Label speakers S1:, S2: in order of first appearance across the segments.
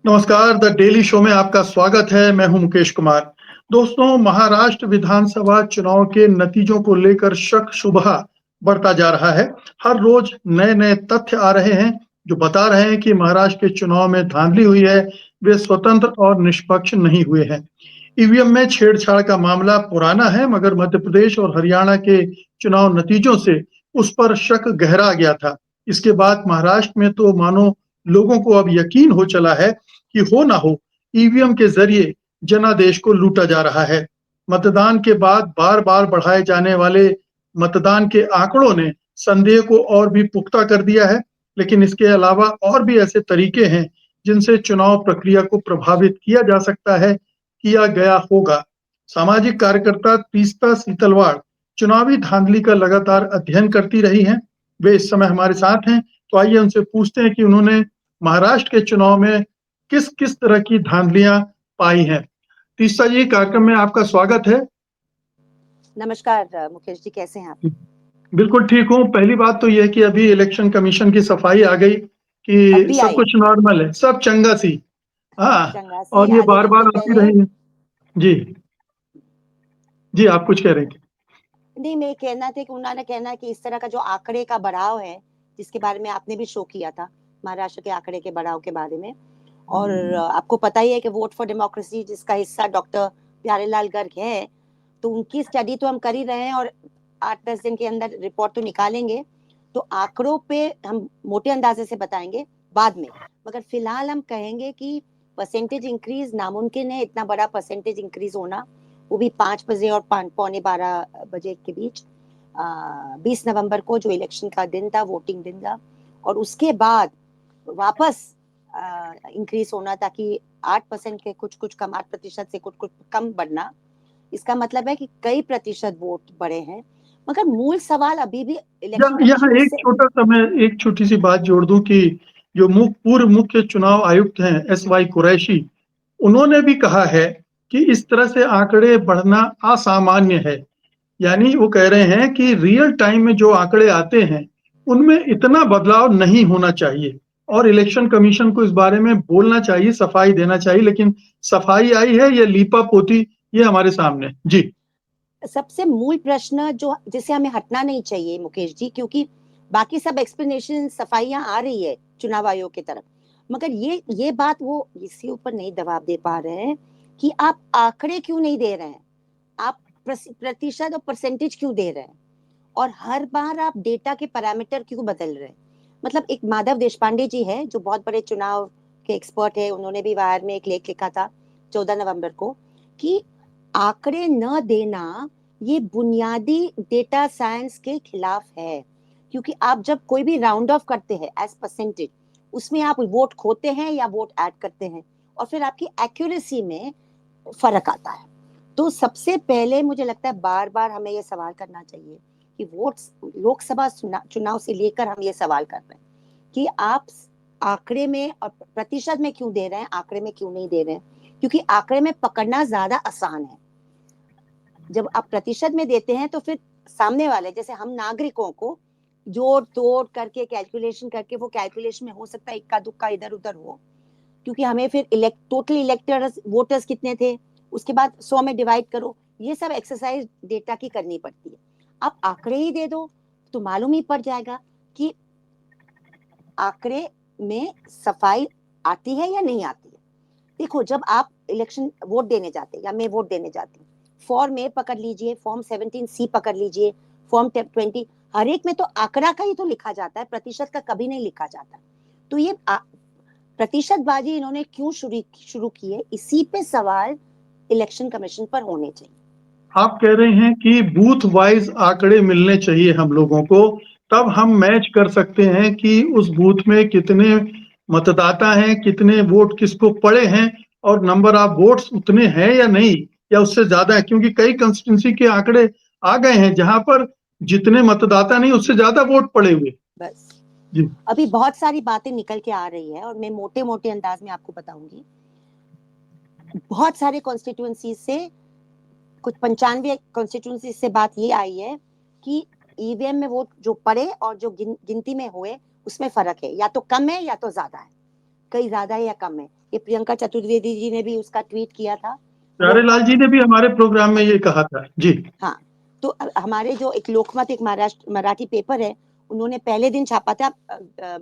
S1: नमस्कार, the daily show में आपका स्वागत है। मैं हूं मुकेश कुमार। दोस्तों, महाराष्ट्र विधानसभा चुनाव के नतीजों को लेकर शक-शुबहा बढ़ता जा रहा है। हर रोज नए-नए तथ्य आ रहे हैं, जो बता रहे हैं कि महाराष्ट्र के चुनाव में धांधली हुई है, वे स्वतंत्र और निष्पक्ष नहीं हुए हैं। ईवीएम में छेड़छाड़ का मामला पुराना है, मगर मध्य प्रदेश और हरियाणा के चुनाव नतीजों से उस पर शक गहरा गया था। इसके बाद महाराष्ट्र में तो मानो लोगों को अब यकीन हो चला है कि हो ना हो, ईवीएम के जरिए जनादेश को लूटा जा रहा है। मतदान के बाद बार-बार बढ़ाए जाने वाले मतदान के आंकड़ों ने संदेह को और भी पुख्ता कर दिया है, लेकिन इसके अलावा और भी ऐसे तरीके हैं, जिनसे चुनाव प्रक्रिया को प्रभावित किया जा सकता है, किया गया होगा। सामाजिक कार्यकर्ता तीस्ता सीतलवाड़ चुनावी धांधली का लगातार अध्ययन करती रही हैं। वे इस समय हमारे साथ हैं, तो आइए उनसे पूछते हैं कि उन्होंने महाराष्ट्र के चुनाव में किस-किस तरह की धांधलियाँ पाई हैं। तीस्ता जी, कार्यक्रम में आपका स्वागत है।
S2: नमस्कार मुकेश जी, कैसे हैं आप?
S1: बिल्कुल ठीक हूँ। पहली बात तो ये है कि अभी इलेक्शन कमीशन की सफाई आ गई कि
S2: अभी
S1: सब
S2: आई
S1: कुछ नॉर्मल है, सब चंगा-सी। हाँ,
S2: चंगासी।
S1: और ये
S2: आधे
S1: बार-बार
S2: घंटे
S1: आती
S2: पहले
S1: रही है। जी, जी आप कुछ कह रहे थे?
S2: नहीं, मैं कहना था कि उन्होंने कहना है कि इस तरह का जो आंकड़े का बढ़ाव है, जिसके बारे में आपने भी शो किया था, महाराष्ट्र के आंकड़े के बढ़ाव के बारे में। और आपको पता ही है कि वोट फॉर डेमोक्रेसी जिसका हिस्सा डॉक्टर प्यारेलाल गर्ग है, तो उनकी स्टडी तो हम कर ही रहे हैं और 8-10 दिन के अंदर रिपोर्ट तो निकालेंगे। तो आंकड़ों पे हम मोटे अंदाजे से बताएंगे बाद में, मगर फिलहाल हम कहेंगे कि परसेंटेज इंक्रीज नामुमकिन है। इतना बड़ा परसेंटेज इंक्रीज होना, वो भी 5 बजे और 12 बजे के बीच, 20 नवंबर को जो इलेक्शन का दिन था, वोटिंग दिन था, और उसके बाद वापस इंक्रीज होना, ताकि 8% के कुछ कुछ कम, 8% से कुछ कुछ कम बढ़ना, इसका मतलब है कि कई प्रतिशत वोट बढ़े हैं। मगर मूल सवाल अभी भी इलेक्शन
S1: यहाँ
S2: कमीशन
S1: एक
S2: से
S1: छोटा-सा मैं एक छोटी-सी बात जोड़ दूँ कि जो पूर्व मुख्य चुनाव आयुक्त हैं एसवाई कुरैशी, उन्होंने भी कहा है कि इस तरह से आंकड़े बढ़ना असामान्य है। यानी वो कह रहे हैं कि रियल टाइम में जो आंकड़े आते हैं, उनमें इतना बदलाव नहीं होना चाहिए और इलेक्शन कमीशन को इस बारे में बोलना चाहिए, सफाई देना चाहिए, लेकिन सफाई आई है या लीपापोती, ये हमारे सामने है। जी।
S2: सबसे मूल प्रश्न जो जिसे हमें हटना नहीं चाहिए मुकेश जी, क्योंकि बाकी सब एक्सप्लेनेशन सफाइयां आ रही है चुनाव आयोग की तरफ, मगर ये बात वो इसी ऊपर नहीं दबाव दे पा रहे हैं कि आप आंकड़े क्यों नहीं दे रहे हैं, आप प्रतिशत और परसेंटेज क्यों दे रहे हैं, और हर बार आप डेटा के पैरामीटर क्यों बदल रहे हैं। मतलब एक माधव देशपांडे जी है जो बहुत बड़े चुनाव के एक्सपर्ट है, उन्होंने भी वायर में एक लेख लिखा था 14 नवंबर को कि आंकड़े न देना ये बुनियादी डेटा साइंस के खिलाफ है। क्योंकि आप जब कोई भी राउंड ऑफ करते हैं एज परसेंटेज, उसमें आप वोट खोते हैं या वोट ऐड करते हैं, और फिर आपकी एक्यूरेसी में फर्क आता है। तो सबसे पहले मुझे लगता है बार बार हमें ये सवाल करना चाहिए कि वोट, लोकसभा चुनाव से लेकर हम ये सवाल कर रहे हैं कि आप आंकड़े में और प्रतिशत में क्यों दे रहे हैं, आंकड़े में क्यों नहीं दे रहे हैं। क्योंकि आंकड़े में पकड़ना ज्यादा आसान है। जब आप प्रतिशत में देते हैं तो फिर सामने वाले, जैसे हम नागरिकों को जोड़ तोड़ करके कैलकुलेशन करके, वो कैलकुलेशन में हो सकता है इक्का दुक्का इधर उधर हो, क्योंकि हमें फिर टोटल इलेक्टेड वोटर्स कितने थे, उसके बाद 100 में डिवाइड करो, ये सब एक्सरसाइज डेटा की करनी पड़ती है। आप आंकड़े ही दे दो तो मालूम ही पड़ जाएगा कि आंकड़े में सफाई आती है या नहीं आती है। देखो, जब आप इलेक्शन वोट देने जाते हैं या मैं वोट देने जाती हूँ, फॉर्म ए पकड़ लीजिए, फॉर्म 17C पकड़ लीजिए, फॉर्म 20, हर एक में तो आंकड़ा का ही तो लिखा जाता है, प्रतिशत का कभी नहीं लिखा जाता। तो ये प्रतिशतबाजी इन्होंने क्यों शुरू की है, इसी पे सवाल इलेक्शन कमीशन पर होने चाहिए।
S1: आप कह रहे हैं कि बूथ वाइज आंकड़े मिलने चाहिए हम लोगों को, तब हम मैच कर सकते हैं कि उस बूथ में कितने मतदाता हैं, कितने वोट किसको पड़े हैं और नंबर ऑफ वोट्स उतने हैं या नहीं, या उससे ज्यादा है। क्योंकि कई कंस्टिट्यूंसी के आंकड़े आ गए हैं जहां पर जितने मतदाता नहीं, उससे ज्यादा वोट पड़े हुए।
S2: बस
S1: जी।
S2: अभी बहुत सारी बातें निकल के आ रही है और मैं मोटे मोटे अंदाज में आपको बताऊंगी। बहुत सारे कॉन्स्टिट्यूएंसी से, कुछ 95 कॉन्स्टिट्यूंसी से बात ये आई है कि ईवीएम में वोट जो पड़े और जो गिनती में हुए उसमें फर्क है, या तो कम है या तो ज्यादा है, कई ज्यादा है या कम है। ये प्रियंका चतुर्वेदी जी ने भी उसका ट्वीट किया था।
S1: प्यारेलाल जी ने भी हमारे प्रोग्राम में ये कहा था जी।
S2: हाँ, तो हमारे जो एक लोकमत, एक महाराष्ट्र मराठी पेपर है, उन्होंने पहले दिन छापा था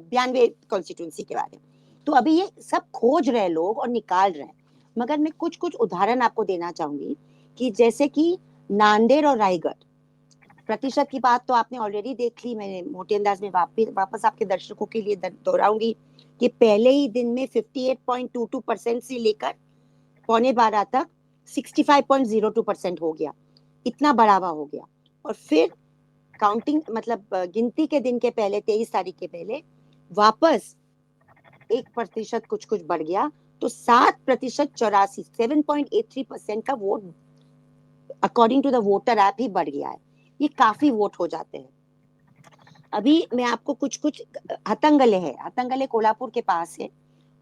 S2: 92 कॉन्स्टिट्यूंसी के बारे में। तो अभी ये सब खोज रहे लोग और निकाल रहे हैं। मगर मैं कुछ कुछ उदाहरण आपको देना चाहूंगी कि जैसे कि नांदेड़ और रायगढ़, प्रतिशत की बात तो आपने ऑलरेडी देख ली, मैंने मोटे अंदाज में वापस आपके दर्शकों के लिए दोहराऊंगी कि पहले ही दिन में 58.22% से लेकर 11:15 तक 65.02% हो गया, इतना बढ़ावा हो गया। और फिर काउंटिंग मतलब गिनती के दिन के पहले 23 तारीख के पहले वापस 1% कुछ कुछ बढ़ गया, तो 7% 7.83% का vote according to the voter app ही बढ़ गया है। ये काफी वोट हो जाते हैं। अभी मैं आपको कुछ कुछ हतंगले है, हतंगले कोल्हापुर के पास है,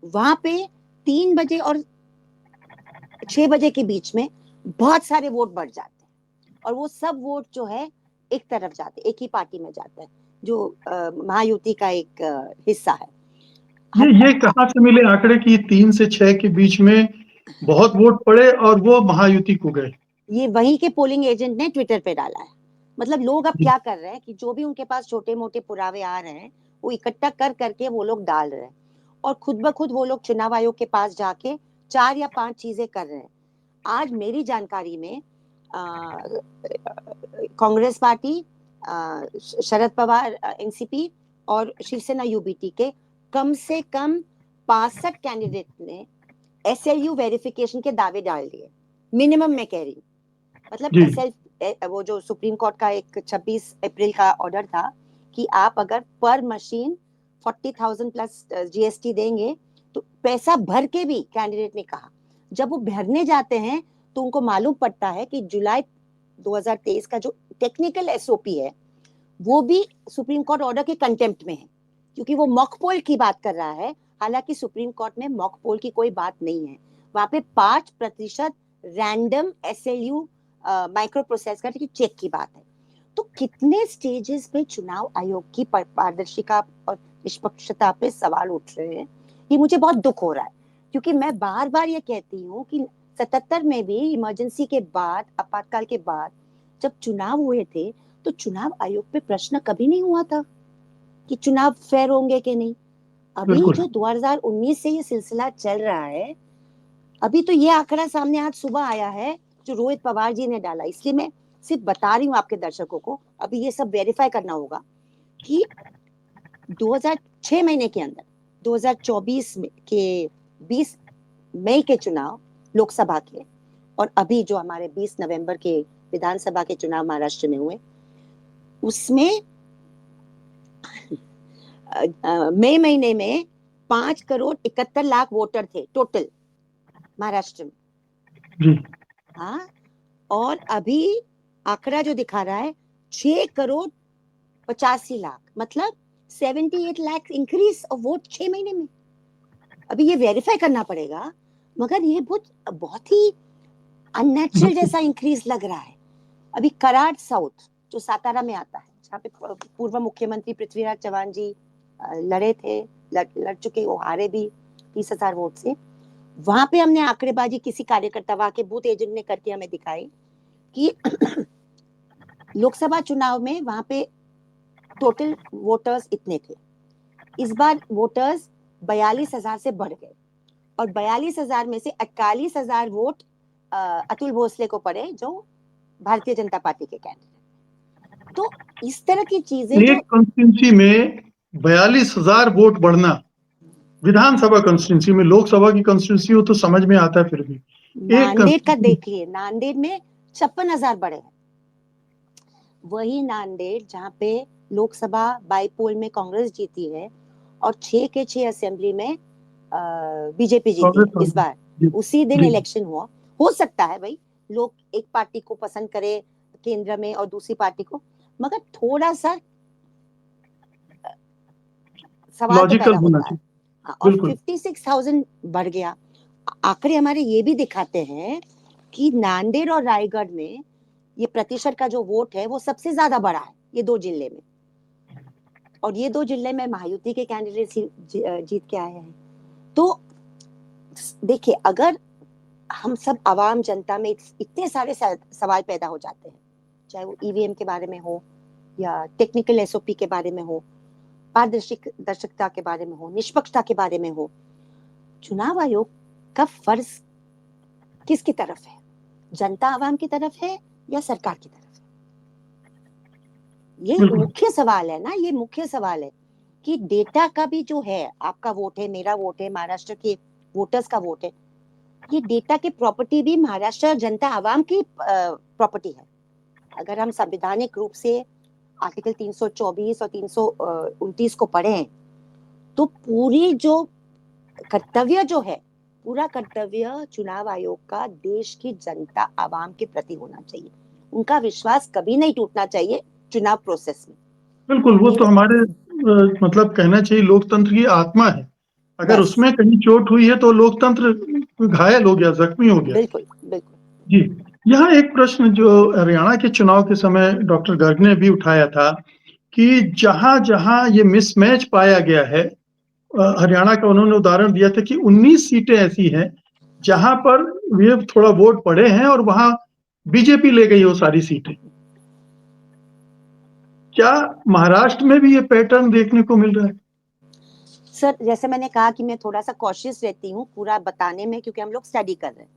S2: वहां पे 3 बजे और 6 बजे के बीच में बहुत सारे वोट बढ़ जाते हैं और वो सब वोट जो है एक तरफ जाते, एक ही पार्टी में जाता है, जो महायुति का एक हिस्सा है।
S1: ये कहाँ से मिले आंकड़े की 3 से 6 के बीच में बहुत वोट पड़े और वो महायुति को गए?
S2: ये वहीं के पोलिंग एजेंट ने ट्विटर पे डाला है। मतलब लोग अब क्या कर रहे हैं कि जो भी उनके पास छोटे मोटे पुरावे आ रहे हैं वो इकट्ठा कर करके वो लोग डाल रहे हैं और खुद ब खुद वो लोग चुनाव आयोग के पास जाके 4 या 5 चीजें कर रहे हैं। आज मेरी जानकारी में कांग्रेस पार्टी, शरद पवार एनसीपी और शिवसेना यूबीटी के कम से कम 65 कैंडिडेट ने एसएलयू वेरिफिकेशन के दावे डाल दिए, मिनिमम मैं कह रही हूँ। मतलब
S1: जी।
S2: एसएल वो जो सुप्रीम कोर्ट का एक 26 अप्रैल का ऑर्डर था कि आप अगर पर मशीन 40,000 प्लस जीएसटी देंगे तो पैसा भर के भी, कैंडिडेट ने कहा, जब वो भरने जाते हैं तो उनको मालूम पड़ता है कि जुलाई 2023 का जो टेक्निकल एसओपी है वो भी सुप्रीम कोर्ट ऑर्डर के कंटेम्प्ट में है, क्योंकि वो मॉक पोल की बात कर रहा है। हालांकि सुप्रीम कोर्ट में मॉक पोल की कोई बात नहीं है, वहां पे 5% रैंडम एसएलयू माइक्रो प्रोसेसर की चेक की बात है। तो कितने स्टेजेस पे चुनाव आयोग की पारदर्शिता और निष्पक्षता पे सवाल उठ रहे हैं, ये मुझे बहुत दुख हो रहा है। क्योंकि मैं बार बार ये कहती हूँ कि 77 में भी इमरजेंसी के बाद, आपातकाल के बाद जब चुनाव हुए थे तो चुनाव आयोग पे प्रश्न कभी नहीं हुआ था कि चुनाव फेयर होंगे कि नहीं। अभी
S1: बिल्कुल।
S2: जो 2019 से ये सिलसिला चल रहा है, अभी तो ये आंकड़ा सामने आज सुबह आया है जो रोहित पवार जी ने डाला, इसलिए मैं सिर्फ बता रही हूँ आपके दर्शकों को। अभी ये सब वेरीफाई करना होगा कि 2006 महीने के अंदर 2024 में के 20 मई के चुनाव लोकसभा के और अभी जो हमारे 20 नवंबर के विधानसभा के चुनाव महाराष्ट्र में हुए, उसमें मई महीने में 5,71,00,000 वोटर थे टोटल महाराष्ट्र में।
S1: जी।
S2: हाँ, और अभी आंकड़ा जो दिखा रहा है 6,85,00,000, मतलब 78 लाख इंक्रीज ऑफ वोट 6 महीने में। अभी ये वेरीफाई करना पड़ेगा, मगर ये बहुत ही अननेचुरल जैसा इंक्रीज लग रहा है। अभी कराड़ साउथ जो सातारा में आता है, जहाँ पे पूर्व मुख्यमंत्री पृथ्वीराज चौहान जी लड़े थे, लड़ चुके, वो हारे भी 30,000 वोट से। वहां पे हमने आंकड़ेबाजी किसी कार्यकर्ता, वहां के बूथ एजेंट ने करके हमें दिखाई कि लोकसभा चुनाव में वहां पे टोटल वोटर्स इतने थे, इस बार वोटर्स 42,000 से बढ़ गए और 42,000 में से 41,000 वोट अतुल भोसले को पड़े जो भारतीय जनता पार्टी के कैंडिडेट। तो इस तरह की चीजें
S1: एक
S2: जो
S1: कॉन्स्टिट्यूंसी में 42,000 वोट बढ़ना, विधानसभा कॉन्स्टिट्यूंसी में, लोकसभा की कॉन्स्टिट्यूंसी हो तो समझ में आता है, फिर भी एक
S2: नांदेड़ का देखिए, नांदेड़ में 56,000 बढ़े हैं। वही नांदेड़ जहाँ पे लोकसभा बाईपोल में कांग्रेस जीती है और 6 के 6 असेंबली में बीजेपी जीती है इस बार, उसी दिन इलेक्शन हुआ। हो सकता है भाई लोग एक पार्टी को पसंद करे केंद्र में और दूसरी पार्टी को, मगर थोड़ा सा सवाल तो पैदा होता है। हाँ, और 56,000 बढ़ गया। आंकड़े हमारे ये भी दिखाते हैं कि नांदेड़ और रायगढ़ में ये प्रतिशत का जो वोट है वो सबसे ज्यादा बढ़ा है ये 2 जिले में, और ये 2 जिले में महायुति के कैंडिडेट जीत के आए हैं। तो देखिए, अगर हम सब आवाम जनता में इतने सारे सवाल पैदा हो जाते हैं, चाहे वो ईवीएम के बारे में हो या टेक्निकल एसओपी के बारे में हो, पारदर्शिता के बारे में हो, निष्पक्षता के बारे में हो, चुनाव आयोग का फर्ज किसकी तरफ है? जनता आवाम की तरफ है या सरकार की तरफ है? ये
S1: बिल्कुल
S2: मुख्य सवाल है ना, ये मुख्य सवाल है कि डेटा का भी जो है, आपका वोट है, मेरा वोट है, महाराष्ट्र के वोटर्स का वोट है, ये डेटा की प्रॉपर्टी भी महाराष्ट्र जनता आवाम की प्रॉपर्टी है। अगर हम संवैधानिक रूप से आर्टिकल 324 और 329 को पढ़ें तो पूरी जो कर्तव्य जो है, पूरा कर्तव्य चुनाव आयोग का देश की जनता आवाम के प्रति होना चाहिए। उनका विश्वास कभी नहीं टूटना चाहिए चुनाव प्रोसेस में।
S1: बिल्कुल, वो तो
S2: मेरे
S1: हमारे मतलब कहना चाहिए लोकतंत्र की आत्मा है। अगर
S2: बस
S1: उसमें कहीं चोट हुई है तो लोकतंत्र घायल हो गया, जख्मी हो गया।
S2: बिल्कुल बिल्कुल।
S1: जी, यहाँ एक प्रश्न जो हरियाणा के चुनाव के समय डॉक्टर गर्ग ने भी उठाया था कि जहां-जहां ये मिसमैच पाया गया है, हरियाणा का उन्होंने उदाहरण दिया था कि 19 सीटें ऐसी हैं जहां पर ये थोड़ा वोट पड़े हैं और वहां बीजेपी ले गई वो सारी सीटें। क्या महाराष्ट्र में भी ये पैटर्न देखने को मिल रहा है?
S2: सर, जैसे मैंने कहा कि मैं थोड़ा सा कॉशियस रहती हूँ पूरा बताने में, क्योंकि हम लोग स्टडी कर रहे हैं।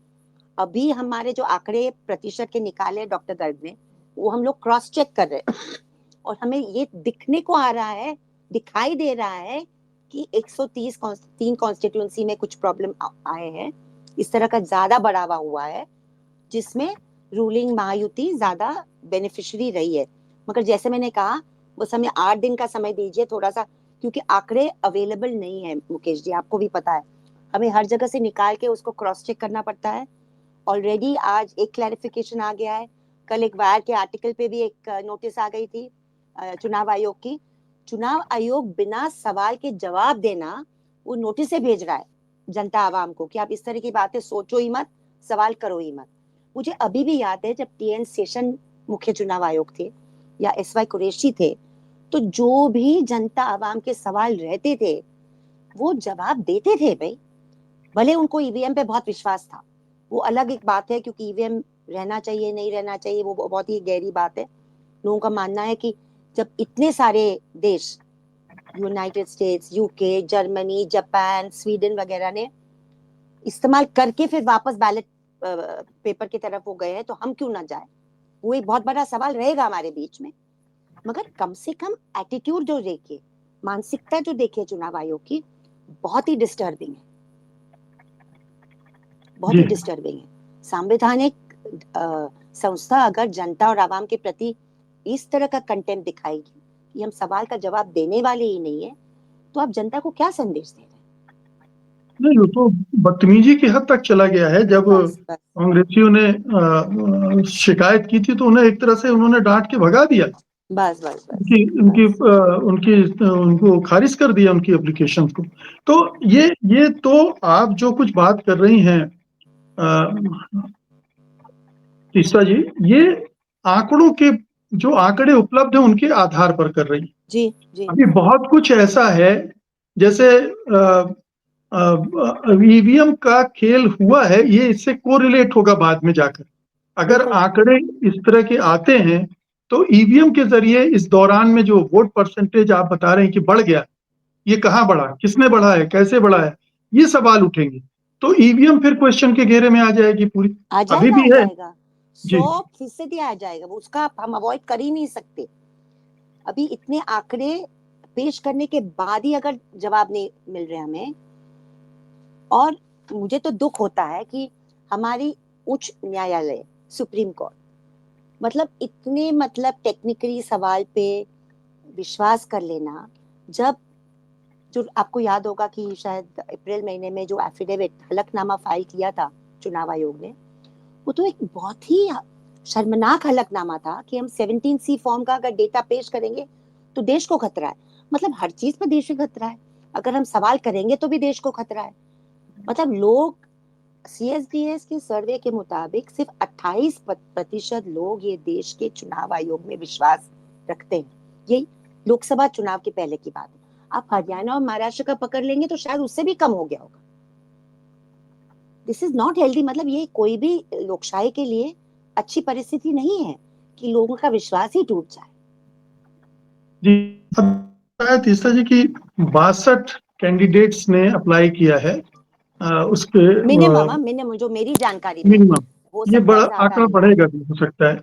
S2: अभी हमारे जो आंकड़े प्रतिशत के निकाले डॉक्टर गर्ग ने, वो हम लोग क्रॉस चेक कर रहे हैं और हमें ये दिखने को आ रहा है, दिखाई दे रहा है कि 130 3 कॉन्स्टिट्यूंसी में कुछ प्रॉब्लम आए हैं, इस तरह का ज्यादा बढ़ावा हुआ है, जिसमें रूलिंग महायुति ज्यादा बेनिफिशियरी रही है। मगर जैसे मैंने कहा, बस हमें 8 दिन का समय दीजिए थोड़ा सा, क्योंकि आंकड़े अवेलेबल नहीं है मुकेश जी, आपको भी पता है। हमें हर जगह से निकाल के उसको क्रॉस चेक करना पड़ता है। ऑलरेडी आज एक क्लैरिफिकेशन आ गया है, कल एक वायर के आर्टिकल पे भी एक नोटिस आ गई थी चुनाव आयोग की। चुनाव आयोग बिना सवाल के जवाब देना, वो नोटिस से भेज रहा है जनता आवाम को कि आप इस तरह की बातें सोचो ही मत, सवाल करो ही मत। मुझे अभी भी याद है जब टीएन शेषन मुख्य चुनाव आयोग थे या एसवाई कुरैशी थे, तो जो भी जनता आवाम के सवाल रहते थे वो जवाब देते थे भाई। भले उनको ईवीएम पे बहुत विश्वास था, वो अलग एक बात है, क्योंकि ईवीएम रहना चाहिए नहीं रहना चाहिए वो बहुत ही गहरी बात है। लोगों का मानना है कि जब इतने सारे देश, United states, UK, Germany, Japan, Sweden वगैरह ने इस्तेमाल करके फिर वापस बैलेट पेपर की तरफ वो गए हैं, तो हम क्यों ना जाए? वो एक बहुत बड़ा सवाल रहेगा हमारे बीच में। मगर कम से कम एटीट्यूड जो देखिए, मानसिकता जो देखिए चुनाव आयोग की, बहुत ही डिस्टर्बिंग है, बहुत
S1: जी,
S2: ही डिस्टर्बिंग है। संवैधानिक संस्था अगर जनता और आवाम के प्रति इस तरह का कंटेंट दिखाएगी कि हम सवाल का जवाब देने वाले ही नहीं है, तो आप जनता को क्या संदेश दे रहे हैं?
S1: नहीं वो तो बदतमीजी की हद तक चला गया है। जब
S2: बस बस
S1: कांग्रेसियों ने शिकायत की थी तो उन्हें एक तरह से उन्होंने डांट के भगा दिया।
S2: बस बस बस
S1: उनकी उनकी
S2: बस।
S1: उनकी उनको खारिज कर दिया उनकी एप्लीकेशन को। तो ये तो आप जो कुछ बात कर रही हैं तीस्ता जी, ये आंकड़ों के जो आंकड़े उपलब्ध हैं उनके आधार पर कर रही हैं।
S2: जी जी
S1: अभी बहुत कुछ ऐसा है जैसे ईवीएम का खेल हुआ है, ये इससे कोरिलेट होगा बाद में जाकर। अगर
S2: बिल्कुल।
S1: आंकड़े इस तरह के आते हैं तो ईवीएम के जरिए इस दौरान में जो वोट परसेंटेज आप बता रहे हैं कि बढ़ गया, ये कहाँ बढ़ा, किसने बढ़ा है, कैसे बढ़ा है, ये सवाल उठेंगे। तो ईवीएम फिर क्वेश्चन के घेरे में आ जाएगी पूरी।
S2: आ
S1: अभी
S2: जाएगा, आ
S1: भी है।
S2: जाएगा,
S1: जी,
S2: 100% आ जाएगा वो, उसका हम अवॉइड कर ही नहीं सकते। अभी इतने आंकड़े पेश करने के बाद ही अगर जवाब नहीं मिल रहे हमें, और मुझे तो दुख होता है कि हमारी उच्च न्यायालय, सुप्रीम कोर्ट, मतलब इतने मतलब टेक्निकली सवाल पे विश्वास कर लेना। जब जो आपको याद होगा कि शायद अप्रैल महीने में जो एफिडेविट, हलफनामा फाइल किया था चुनाव आयोग ने, वो तो एक बहुत ही शर्मनाक हलफनामा था कि हम 17C फॉर्म का अगर डेटा पेश करेंगे तो देश को खतरा है। मतलब हर चीज पर देश को खतरा है, अगर हम सवाल करेंगे तो भी देश को खतरा है। मतलब लोग, सीएसडीएस के सर्वे के मुताबिक सिर्फ 28% लोग ये देश के चुनाव आयोग में विश्वास रखते हैं। ये लोकसभा चुनाव के पहले की बात है। आप हरियाणा और महाराष्ट्र का पकड़ लेंगे तो शायद उससे भी कम हो गया होगा। This is not healthy. मतलब ये कोई भी लोकशाही के लिए अच्छी परिस्थिति नहीं है कि लोगों का विश्वास ही टूट जाए।
S1: जी, अब बताया तीसरा जी कि 62 कैंडिडेट्स ने अप्लाई किया है उसके
S2: मिनिमम जो मेरी जानकारी में,
S1: मिनिमम।
S2: हो
S1: ये
S2: सकता
S1: बड़ा
S2: है ज्यादा
S1: आंकड़ा
S2: भी हो।
S1: बढ़ेगा भी हो सकता है।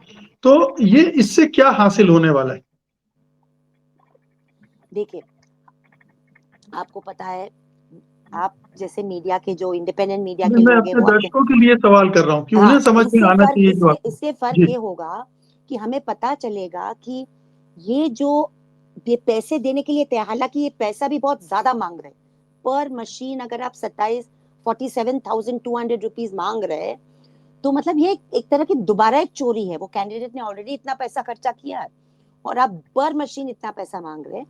S1: तो ये इससे क्या हासिल होने वाला है?
S2: देखिए, आपको पता है, आप जैसे मीडिया के जो इंडिपेंडेंट मीडिया के
S1: मैं
S2: लोग हैं
S1: अपने
S2: वो अपने,
S1: दर्शकों के लिए सवाल कर रहा हूँ कि उन्हें
S2: हाँ,
S1: समझ में आना चाहिए जो आप।
S2: इससे फर्क
S1: जी,
S2: ये होगा कि हमें पता चलेगा कि ये जो ये पैसे देने के लिए तैयार, हालांकि ये पैसा भी बहुत ज्यादा मांग रहे हैं पर मशीन। अगर आप 47,200 रुपीज मांग रहे हैं तो मतलब ये एक तरह की दोबारा एक चोरी है। वो कैंडिडेट ने ऑलरेडी इतना पैसा खर्चा किया है और आप पर मशीन इतना पैसा मांग रहे हैं।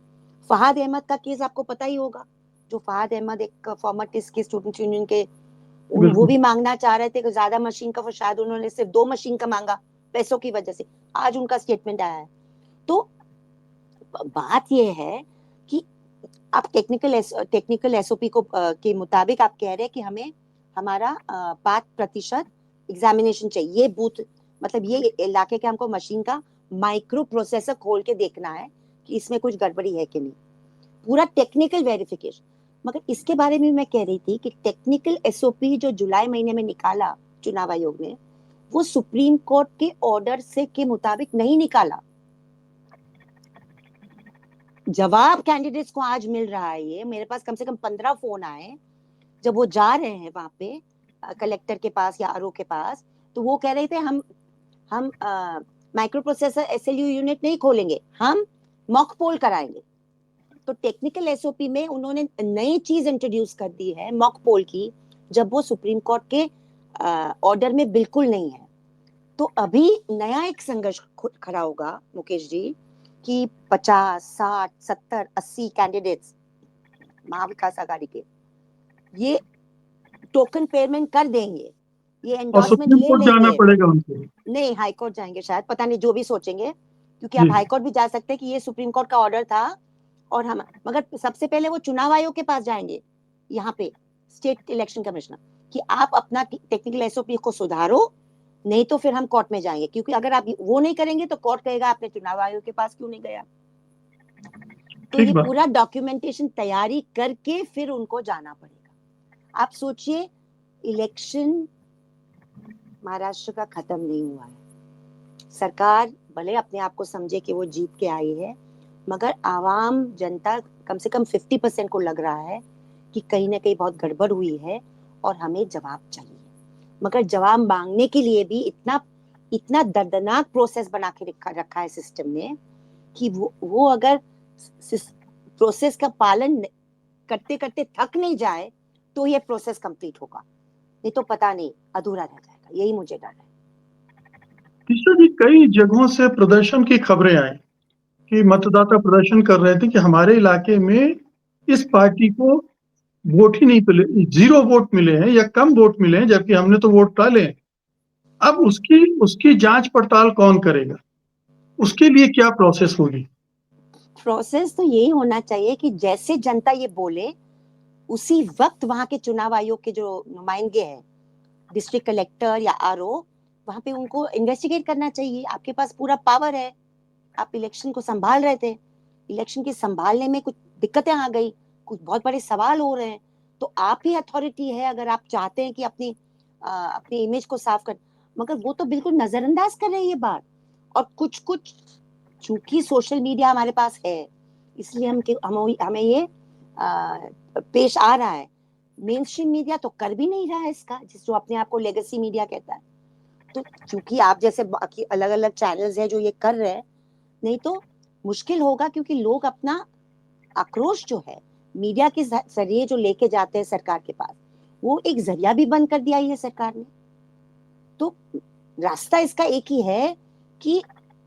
S2: फहाद अहमद का केस आपको पता ही होगा, जो फहाद अहमद एक फॉर्मर टिस के स्टूडेंट यूनियन के, वो
S1: बिल्कुल।
S2: भी मांगना चाह रहे थे कि ज्यादा मशीन का, वो शायद उन्होंने सिर्फ 2 मशीन का मांगा पैसों की वजह से। आज उनका स्टेटमेंट आया है। तो बात ये है कि आप टेक्निकल एसओपी को के मुताबिक आप कह रहे हैं कि हमें हमारा 5% एग्जामिनेशन चाहिए। ये बूथ, मतलब ये इलाके के हमको मशीन का माइक्रो प्रोसेसर खोल के देखना है कि इसमें कुछ गड़बड़ी है कि नहीं, पूरा टेक्निकल वेरिफिकेशन। मगर इसके बारे में मैं कह रही थी कि टेक्निकल एसओपी जो जुलाई महीने में निकाला चुनाव आयोग ने, वो सुप्रीम कोर्ट के ऑर्डर से के मुताबिक नहीं निकाला। जवाब कैंडिडेट्स को आज मिल रहा है। ये मेरे पास कम से कम 15 फोन आए जब वो जा रहे हैं वहां पे कलेक्टर के पास या आरओ के पास, तो वो कह रहे थे हम माइक्रो प्रोसेसर एसएलयू यूनिट नहीं खोलेंगे, हम मॉक पोल कराएंगे। तो टेक्निकल एसओपी में उन्होंने नई चीज इंट्रोड्यूस कर दी है मॉक पोल की, जब वो सुप्रीम कोर्ट के ऑर्डर में बिल्कुल नहीं है। तो अभी नया एक संघर्ष खड़ा होगा मुकेश जी कि 50, 60, 70, 80 कैंडिडेट्स महाविकास आघाड़ी के ये टोकन पेमेंट कर देंगे, ये
S1: और
S2: एंडोर्समेंट
S1: सुप्रीम
S2: ले
S1: कोर्ट जाना
S2: लेंगे।
S1: पड़ेगा उनको।
S2: नहीं, हाई कोर्ट जाएंगे शायद, पता नहीं, जो भी सोचेंगे, क्योंकि
S1: जी,
S2: आप हाई कोर्ट भी जा सकते हैं कि ये सुप्रीम कोर्ट का ऑर्डर था। और हम, मगर सबसे पहले वो चुनाव आयोग के पास जाएंगे, यहाँ पे स्टेट इलेक्शन कमिश्नर, कि आप अपना टेक्निकल एसओपी को सुधारो, नहीं तो फिर हम कोर्ट में जाएंगे। क्योंकि अगर आप वो नहीं करेंगे तो कोर्ट कहेगा आपने चुनाव आयोग के पास क्यों नहीं गया। तो
S1: ठीक
S2: ये
S1: बात।
S2: पूरा डॉक्यूमेंटेशन तैयारी करके फिर उनको जाना पड़ेगा। आप सोचिए, इलेक्शन महाराष्ट्र का खत्म नहीं हुआ है। सरकार भले अपने आप को समझे कि वो जीत के आई है, मगर आवाम जनता कम से कम 50% को लग रहा है कि कहीं ना कहीं बहुत गड़बड़ हुई है और हमें जवाब चाहिए। मगर जवाब मांगने के लिए भी इतना इतना दर्दनाक प्रोसेस बना के रखा है सिस्टम ने कि वो अगर प्रोसेस का पालन करते करते थक नहीं जाए तो ये प्रोसेस कंप्लीट होगा, नहीं तो पता नहीं अधूरा रह जाएगा। यही मुझे डर है।
S1: तीसरा जी, कई जगहों से प्रदर्शन की खबरें आई कि मतदाता प्रदर्शन कर रहे थे कि हमारे इलाके में इस पार्टी को वोट ही नहीं मिले, 0 वोट मिले हैं या कम वोट मिले हैं, जबकि हमने तो वोट डाले हैं। अब उसकी उसकी जांच पड़ताल कौन करेगा? उसके लिए क्या प्रोसेस होगी?
S2: प्रोसेस तो यही होना चाहिए कि जैसे जनता ये बोले उसी वक्त वहां के चुनाव आयोग के जो नुमाइंदे हैं, डिस्ट्रिक्ट कलेक्टर या आरओ, वहां पे उनको इन्वेस्टिगेट करना चाहिए। आपके पास पूरा पावर है, आप इलेक्शन को संभाल रहे थे, इलेक्शन के संभालने में कुछ दिक्कतें आ गई, कुछ बहुत बड़े सवाल हो रहे हैं, तो आप ही अथॉरिटी है अगर आप चाहते हैं कि अपनी इमेज को साफ कर। मगर वो तो बिल्कुल नजरअंदाज कर रहे हैं ये बात। और कुछ कुछ, चूंकि सोशल मीडिया हमारे पास है, इसलिए हमें ये पेश आ रहा है। मेन स्ट्रीम मीडिया तो कर भी नहीं रहा है इसका, जिस जो अपने आप को लेगेसी मीडिया कहता है। तो चूंकि आप जैसे बाकी अलग अलग चैनल्स हैं जो ये कर रहे हैं, नहीं तो मुश्किल होगा, क्योंकि लोग अपना आक्रोश जो है मीडिया के जरिए जो लेके जाते हैं सरकार के पास, वो एक जरिया भी बंद कर दिया है सरकार ने। तो रास्ता इसका एक ही है कि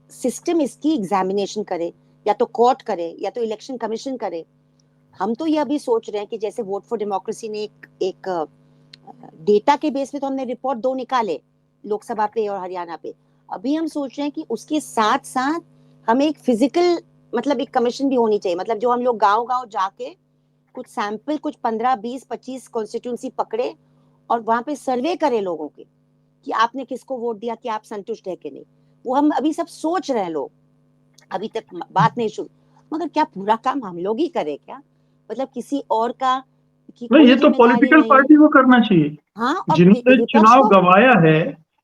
S2: सिस्टम इसकी एग्जामिनेशन करे, या तो कोर्ट करे या तो इलेक्शन कमीशन करे। हम तो ये अभी सोच रहे हैं कि जैसे वोट फॉर डेमोक्रेसी ने एक डेटा के बेस पे तो हमने रिपोर्ट 2 निकाले, लोकसभा पे और हरियाणा पे। अभी हम सोच रहे हैं कि उसके साथ साथ हमें एक फिजिकल, मतलब एक कमीशन भी होनी चाहिए। मतलब जो हम लोग गांव गांव जाके कुछ सैंपल, कुछ 15, 20, 25 कॉन्स्टिट्यूंसी पकड़े और वहां पे सर्वे करे लोगों के कि आपने किसको वोट दिया, कि आप संतुष्ट है कि नहीं। वो हम अभी सब सोच रहे हैं लोग, अभी तक बात नहीं शुरू। मगर क्या पूरा काम हम लोग ही करें क्या? मतलब किसी और का की
S1: नहीं,
S2: कोई
S1: ये तो
S2: जिम्मेदारी
S1: पॉलिटिकल
S2: नहीं।
S1: पार्टी को करना चाहिए।
S2: हाँ, और
S1: जिन्होंने
S2: विपक्ष
S1: चुनाव
S2: को,
S1: गंवाया है,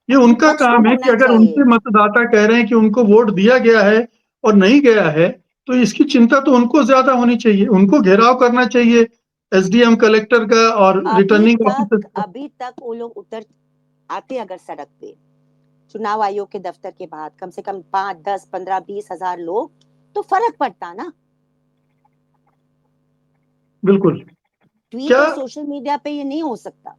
S1: ये उनका
S2: विपक्ष को
S1: काम है कि
S2: होना
S1: अगर
S2: चाहिए।
S1: उनके मतदाता कह रहे हैं कि उनको वोट दिया गया है और नहीं गया है, तो इसकी चिंता तो उनको ज्यादा होनी चाहिए। उनको घेराव करना चाहिए एसडीएम, कलेक्टर का और रिटर्निंग ऑफिसर का।
S2: अभी तक वो लोग उतर आते अगर सड़क पे चुनाव आयोग के दफ्तर के बाहर, कम से कम 5, 10, 15, 20 हजार लोग, तो फर्क पड़ता ना।
S1: बिल्कुल।
S2: ट्वीट
S1: क्या
S2: और सोशल मीडिया पे ये नहीं हो सकता।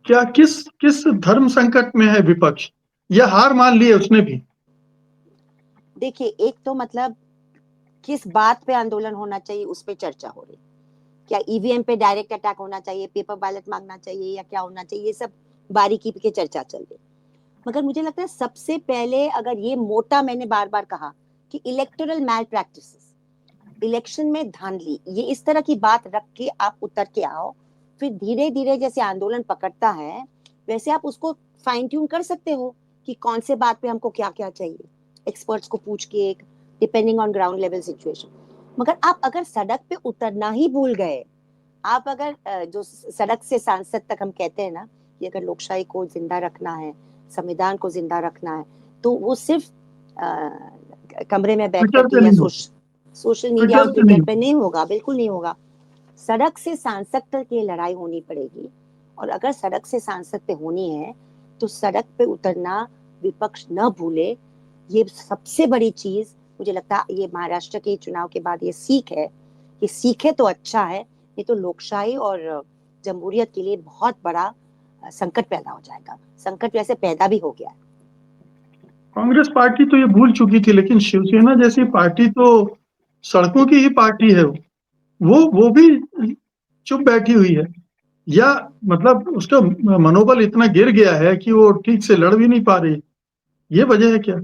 S1: क्या किस किस धर्म संकट में है विपक्ष, या हार मान ली है उसने भी?
S2: देखिए, एक तो मतलब किस बात पे आंदोलन होना चाहिए उस पे चर्चा हो रही। क्या ईवीएम पे डायरेक्ट अटैक होना चाहिए, पेपर बैलेट मांगना चाहिए, या क्या होना चाहिए, ये सब बारीकी पे चर्चा चल रही। मगर मुझे लगता है सबसे पहले, अगर ये मोटा, मैंने बार बार कहा कि इलेक्टोरल मैल प्रैक्टिसेस, इलेक्शन में धांधली, ये इस तरह की बात रख के आप उतर के आओ। फिर धीरे धीरे जैसे आंदोलन पकड़ता है वैसे आप उसको फाइन ट्यून कर सकते हो कि कौन से बात पे हमको क्या क्या चाहिए, एक्सपर्ट्स को पूछ के, depending on ground level situation. मगर आप अगर सड़क पे उतरना ही भूल गए, आप अगर जो सड़क से सांसद तक हम कहते हैं ना कि अगर लोकशाही को जिंदा रखना है, संविधान को जिंदा रखना है, तो वो सिर्फ कमरे में बैठ
S1: ट्विटर
S2: करके
S1: पे
S2: या
S1: नहीं हो,
S2: सोशल मीडिया और
S1: ट्विटर पे
S2: ट्विटर
S1: नहीं
S2: पे
S1: हो।
S2: नहीं होगा, बिल्कुल नहीं होगा। सड़क से सांसद तक ये लड़ाई होनी पड़ेगी। और अगर सड़क से सांसद पे होनी है तो सड़क पे उतरना विपक्ष न भूले। ये सबसे बड़ी चीज मुझे लगता है ये महाराष्ट्र के चुनाव के बाद ये सीख है कि सीखे तो अच्छा है, नहीं तो लोकशाही और जमहूरियत के लिए बहुत बड़ा संकट पैदा हो जाएगा। संकट वैसे पैदा भी हो गया है।
S1: कांग्रेस पार्टी तो ये भूल चुकी थी, लेकिन शिवसेना जैसी पार्टी तो सड़कों की ही पार्टी है। वो भी चुप बैठी हुई है, या मतलब उसका मनोबल इतना गिर गया है कि वो ठीक से लड़ भी नहीं पा रही। ये वजह है क्या?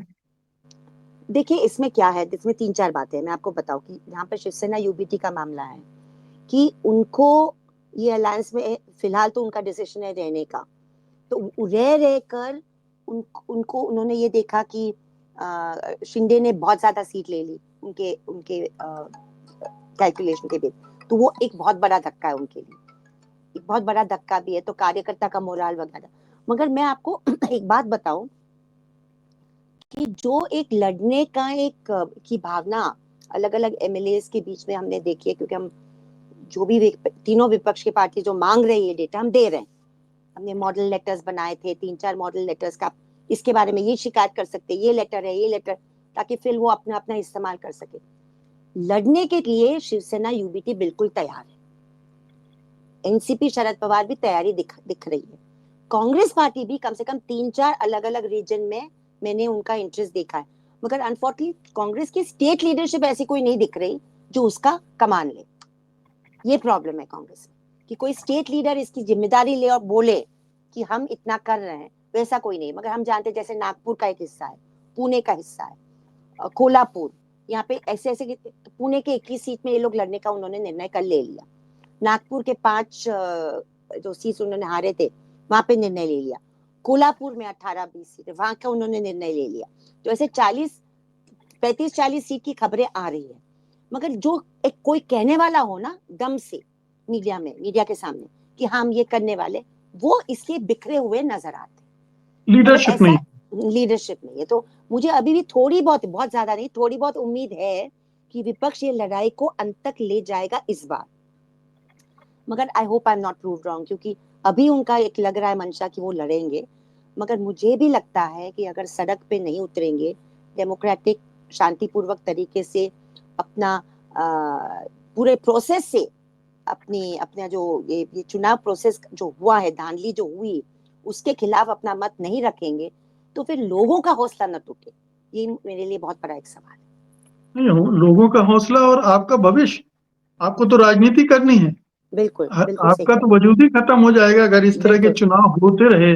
S2: देखिए, इसमें क्या है, इसमें 3-4 बातें हैं। मैं आपको बताऊं कि यहाँ पर शिवसेना यूबीटी का मामला है कि उनको ये अलायंस में फिलहाल तो उनका डिसीजन है रहने का। तो रह रह कर उनको उन्होंने ये देखा कि शिंदे ने बहुत ज्यादा सीट ले ली उनके उनके कैलकुलेशन के बीच। तो वो एक बहुत बड़ा धक्का है उनके लिए, एक बहुत बड़ा धक्का भी है। तो कार्यकर्ता का मोराल वगैरह। मगर मैं आपको एक बात बताऊं कि जो एक लड़ने का एक की भावना अलग अलग एमएलए के बीच में हमने देखी है, क्योंकि हम जो भी तीनों विपक्ष की पार्टी जो मांग रही है डेटा हम दे रहे हैं। हमने मॉडल लेटर्स बनाए थे, 3-4 मॉडल लेटर्स का, इसके बारे में ये शिकायत कर सकते, ये लेटर है, ये लेटर, ताकि फिर वो अपना अपना इस्तेमाल कर सके। लड़ने के लिए शिवसेना यूबीटी बिल्कुल तैयार है। एनसीपी शरद पवार भी तैयारी दिख रही है। कांग्रेस पार्टी भी कम से कम 3-4 अलग अलग रीजन में मैंने उनका इंटरेस्ट देखा है। मगर अनफॉर्चुनेटली कांग्रेस की स्टेट लीडरशिप ऐसी कोई नहीं दिख रही जो उसका कमान ले। ये प्रॉब्लम है कांग्रेस में कि कोई स्टेट लीडर इसकी जिम्मेदारी ले और बोले कि हम इतना कर रहे हैं, वैसा कोई नहीं। मगर हम जानते हैं जैसे नागपुर का एक हिस्सा है, पुणे का हिस्सा है, कोल्हापुर, यहाँ पे ऐसे ऐसे पुणे के 21 सीट में ये लोग लड़ने का उन्होंने निर्णय कर ले लिया। नागपुर के 5 जो सीट उन्होंने हारे थे वहां पे निर्णय ले लिया। कोल्हापुर में 18-20 सीट वहां का उन्होंने निर्णय ले लिया। तो ऐसे 35-40 सीट की खबरें आ रही है। मगर जो एक कोई कहने वाला हो ना दम से मीडिया में, मीडिया के सामने कि हम ये करने वाले, वो इसलिए बिखरे हुए नजर आते। मगर
S1: लीडरशिप
S2: ऐसा
S1: नहीं।
S2: लीडरशिप नहीं है। तो मुझे अभी भी थोड़ी बहुत, बहुत ज्यादा नहीं, थोड़ी बहुत उम्मीद है कि विपक्ष ये लड़ाई को अंत तक ले जाएगा इस बार। मगर I hope I am not prove wrong, क्योंकि अभी उनका एक लग रहा है मंशा कि वो लड़ेंगे। मगर मुझे भी लगता है कि अगर सड़क पे नहीं उतरेंगे, डेमोक्रेटिक शांतिपूर्वक तरीके से अपना पूरे प्रोसेस से अपनी अपना जो ये चुनाव प्रोसेस जो हुआ है, धांधली जो हुई, उसके खिलाफ अपना मत नहीं रखेंगे, तो फिर लोगों का हौसला न टूटे। ये मेरे लिए बहुत बड़ा एक सवाल है।
S1: नहीं हो, लोगों का हौसला और आपका भविष्य। आपको तो राजनीति करनी है।
S2: बिल्कुल बिल्कुल सही
S1: आपका
S2: कह
S1: तो
S2: रहे
S1: वजूद ही खत्म हो जाएगा अगर इस
S2: हैं।
S1: तरह के
S2: बिल्कुल
S1: चुनाव होते रहे।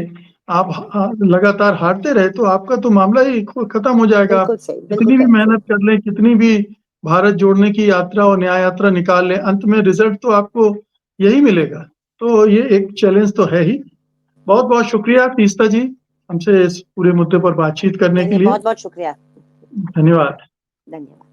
S1: आप लगातार हारते रहे तो आपका तो मामला ही खत्म हो जाएगा। आप
S2: बिल्कुल सही, बिल्कुल
S1: कितनी भी
S2: करेक्ट, सही।
S1: मेहनत कर लें, कितनी भी भारत जोड़ने की यात्रा और न्याय यात्रा निकाल लें, अंत में रिजल्ट तो आपको यही मिलेगा। तो ये एक चैलेंज तो है ही। बहुत-बहुत शुक्रिया तीस्ता जी, हमसे इस पूरे मुद्दे पर बातचीत करने के
S2: चलिए
S1: लिए।
S2: बहुत बहुत शुक्रिया।
S1: धन्यवाद।
S2: धन्यवाद।